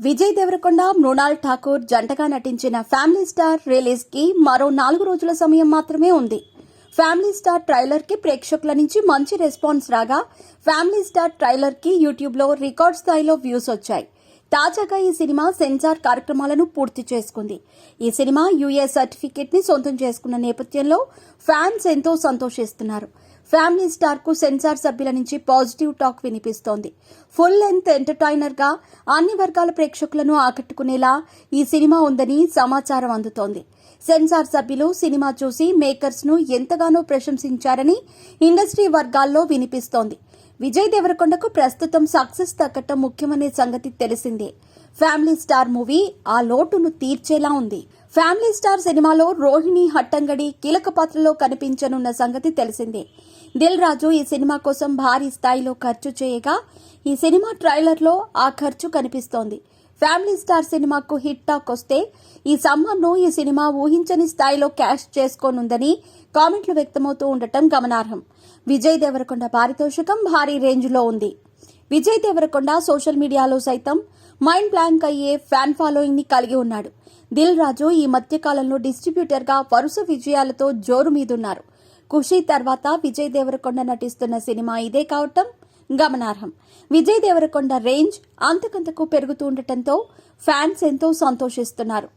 విజయ్ దేవరకొండ, మృణాల్ ఠాకూర్ జంటగా నటించిన family star release కి మరో 4 రోజుల సమయం మాత్రమే ఉంది. ఫ్యామిలీ స్టార్ ట్రైలర్ కి ప్రేక్షకుల నుంచి మంచి రెస్పాన్స్ రాగా ఫ్యామిలీ స్టార్ ట్రైలర్ కి యూట్యూబ్ లో రికార్డ్ స్థాయిలో వ్యూస్ వచ్చాయి. తాజాగా ఈ సినిమా సెన్సార్ కార్యక్రమాలను పూర్తి చేసుకుంది. ఈ సినిమా యూఏ సర్టిఫికెట్ ని సొంతం చేసుకున్న నేపథ్యంలో ఫ్యాన్స్ ఎంతో సంతోషిస్తున్నారు. ఫ్యామిలీ స్టార్ కు సెన్సార్ సభ్యుల నుంచి పాజిటివ్ టాక్ వినిపిస్తోంది. ఫుల్ లెంత్ ఎంటర్టైనర్ గా అన్ని వర్గాల ప్రేక్షకులను ఆకట్టుకునేలా ఈ సినిమా ఉందని సమాచారం అందుతోంది. సెన్సార్ సభ్యులు సినిమా చూసి మేకర్స్ ను ఎంతగానో ప్రశంసించారని ఇండస్ట్రీ వర్గాల్లో వినిపిస్తోంది. విజయ్ దేవరకొండకు ప్రస్తుతం సక్సెస్ దక్కటం ముఖ్యమనే సంగతి తెలిసిందే. ఫ్యామిలీ స్టార్ మూవీ ఆ లోటును తీర్చేలా ఉంది. ఫ్యామిలీ స్టార్ సినిమాలో రోహిణి హట్టంగడి కీలక పాత్రలో కనిపించనున్న సంగతి తెలిసిందే. దిల్ రాజు ఈ సినిమా కోసం భారీ స్థాయిలో ఖర్చు చేయగా ఈ సినిమా ట్రైలర్లో ఆ ఖర్చు కనిపిస్తోంది. ఫ్యామిలీ స్టార్ సినిమాకు హిట్ టాక్ వస్తే ఈ సమ్మర్ను ఈ సినిమా ఊహించని స్థాయిలో క్యాష్ చేసుకోనుందని కామెంట్లు వ్యక్తమవుతూ ఉండటం గమనార్హం. విజయ్ దేవరకొండ పారితోషికం భారీ రేంజ్లో ఉంది. విజయ్ దేవరకొండ సోషల్ మీడియాలో సైతం మైండ్ బ్లాంక్ అయ్యే ఫ్యాన్ ఫాలోయింగ్ ని కలిగి ఉన్నాడు. దిల్ రాజు ఈ మధ్యకాలంలో డిస్ట్రిబ్యూటర్ గా వరుస విజయాలతో జోరు మీదున్నారు. ఖుషీ తర్వాత విజయ్ దేవరకొండ నటిస్తున్న సినిమా ఇదే కావటం గమనార్హం. విజయ్ దేవరకొండ రేంజ్ అంతకంతకు పెరుగుతూ ఉండటంతో ఫ్యాన్స్ ఎంతో సంతోషిస్తున్నారు.